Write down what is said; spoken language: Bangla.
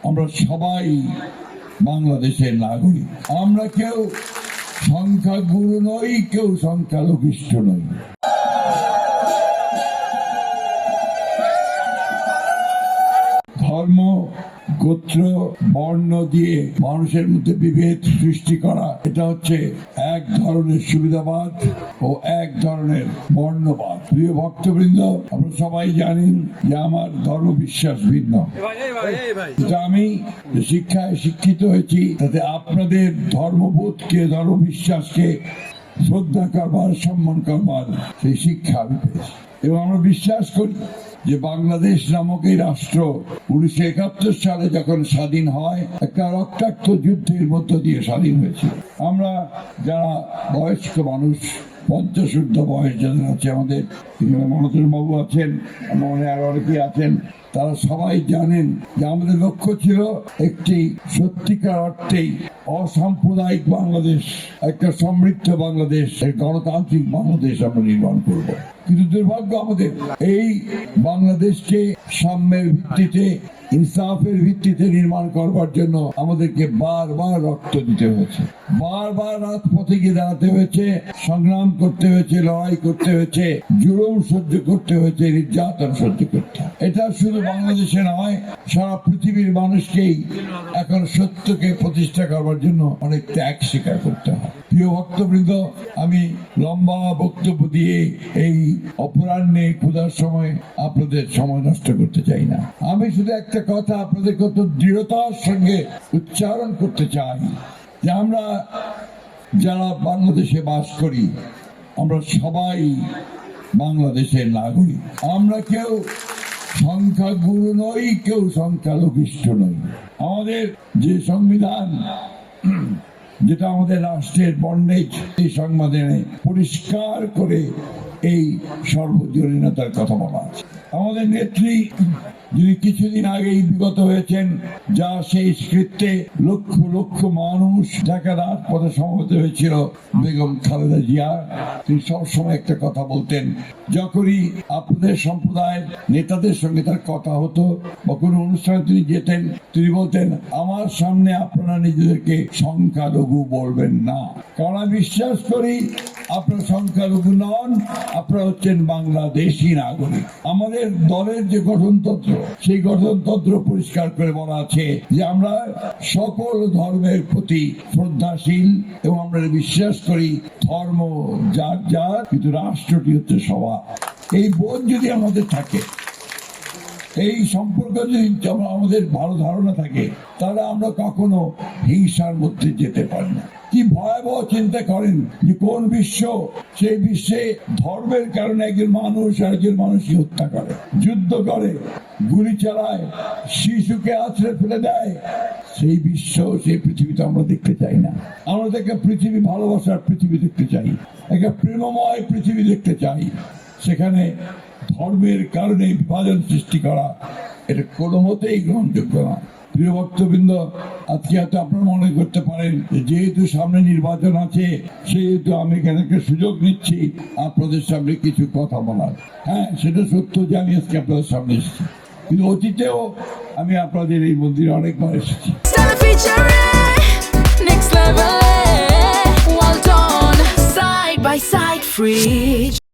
আমরা সবাই বাংলাদেশের নাগরিক। আমরা কেউ সংখ্যাগুরু নই, কেউ সংখ্যালঘিষ্ঠ নই। ধর্ম, গোত্র, বর্ণ দিয়ে মানুষের মধ্যে বিভেদ সৃষ্টি করা, এটা হচ্ছে এক ধরনের সুবিধাবাদ ও এক ধরনের বর্ণবাদ। প্রিয় ভক্তবৃন্দ, আমরা সবাই জানেন যে আমার ধর্ম বিশ্বাস ভিন্ন। আমি শিক্ষায় শিক্ষিত হয়েছি, তাতে আপনাদের ধর্মবোধকে, ধর্ম বিশ্বাসকে শ্রদ্ধা করবার, সম্মান করবার সেই শিক্ষা আমি পেয়েছি। এবং আমরা বিশ্বাস করি যে বাংলাদেশ নামক এই রাষ্ট্র 1971 সালে যখন স্বাধীন হয়, একটা রক্তাক্ত যুদ্ধের মধ্য দিয়ে স্বাধীন হয়েছিল। আমরা যারা বয়স্ক মানুষ, 50 বয়স যাদের আছে, আমাদের মনোজ বাবু আছেন, মনে আরো অনেকেই আছেন, তারা সবাই জানেন যে আমাদের লক্ষ্য ছিল একটি সত্যিকার অর্থেই অসাম্প্রদায়িক বাংলাদেশ, একটা সমৃদ্ধ বাংলাদেশ, গণতান্ত্রিক বাংলাদেশ আমরা নির্মাণ করব। কিন্তু দুর্ভাগ্য আমাদের, এই বাংলাদেশকে সাম্যের ভিত্তিতে, ইনসাফের ভিত্তিতে নির্মাণ করবার জন্য আমাদেরকে বারবার রক্ত দিতে হয়েছে, বারবার রাজপথে গিয়ে দাঁড়াতে হয়েছে, সংগ্রাম করতে হয়েছে, লড়াই করতে হয়েছে, জুলুম সহ্য করতে হয়েছে, নির্যাতন সহ্য করতে। এটা শুধু বাংলাদেশে নয়, সারা পৃথিবীর মানুষকেই এখন সত্যকে প্রতিষ্ঠা করবার জন্য অনেক ত্যাগ স্বীকার করতে হয়। প্রিয় ভক্তবৃন্দ, আমি লম্বা বক্তব্য দিয়ে এই অপরাহ্নে ক্ষুধার সময় আপনাদের সময় নষ্ট করতে চাই না। আমি শুধু একটা কথা আপনাদের কত দৃঢ়তার সঙ্গে উচ্চারণ করতে চাই যে আমরা যারা বাংলাদেশে বাস করি, আমরা সবাই বাংলাদেশের নাগরিক। আমরা কেউ সংখ্যাগুরু নই, কেউ সংখ্যালঘিষ্ঠ নই। আমাদের যে সংবিধান, যেটা আমাদের রাষ্ট্রের বন্ডেজ, এই সংবিধানে পরিষ্কার করে এই সর্বজনীনতার কথা বলা আছে। আমাদের নেত্রী যিনি কিছুদিন আগেই বিগত হয়েছেন, যা সেই স্ক্রিপ্টে লক্ষ লক্ষ মানুষ ঢাকা রাজপথে সমবেত হয়েছিল, বেগম খালেদা জিয়া, তিনি সবসময় একটা কথা বলতেন, যখনই আপনাদের সম্প্রদায়ের নেতাদের সঙ্গে তার কথা হতো বা কোনো অনুষ্ঠানে তিনি যেতেন, তিনি বলতেন, আমার সামনে আপনারা নিজেদেরকে সংখ্যালঘু বলবেন না, কারণ আমি বিশ্বাস করি আপনারা সংখ্যালঘু নন, আপনারা হচ্ছেন বাংলাদেশি নাগরিক। আমাদের দলের যে গঠনতন্ত্র, সেই গঠনতন্ত্র পরিষ্কার করে বলা আছে যে আমরা সকল ধর্মের প্রতি শ্রদ্ধাশীল এবং আমরা বিশ্বাস করি ধর্ম যার যার, কিন্তু রাষ্ট্রটি হচ্ছে সবার। এই বোধ যদি আমাদের থাকে, এই সম্পর্ক যদি আমাদের ভালো ধারণা থাকে, তাহলে আমরা কখনো হিংসার মধ্যে যেতে পারি না। কি ভয়াবহ চিন্তা করেন যে কোন বিশ্ব, সেই বিশ্বে ধর্মের কারণে একজন মানুষ আরেকজন মানুষকে হত্যা করে, যুদ্ধ করে, গুলি চালায়, শিশুকে আছড়ে ফেলে দেয়। সেই বিশ্ব, সেই পৃথিবীতে আমরা দেখতে চাই না। আমরা একটা পৃথিবী, ভালোবাসার পৃথিবী দেখতে চাই, একটা প্রেমময় পৃথিবী দেখতে চাই। সেখানে ধর্মের কারণে বিভাজন সৃষ্টি করা, এটা কোনো মতেই গ্রহণযোগ্য না। প্রিয় ভক্তবৃন্দ, আজকে হয়তো আপনারা মনে করতে পারেন যেহেতু সামনে নির্বাচন আছে, সেহেতু আমি এখানে একটা সুযোগ নিচ্ছি আপনাদের সামনে কিছু কথা বলার। হ্যাঁ, সেটা সত্য যে আমি আজকে আপনাদের সামনে এসেছি, কিন্তু অতীতেও আমি আপনাদের এই মন্দিরে অনেকবার এসেছি। Next level, well done, side by side, free.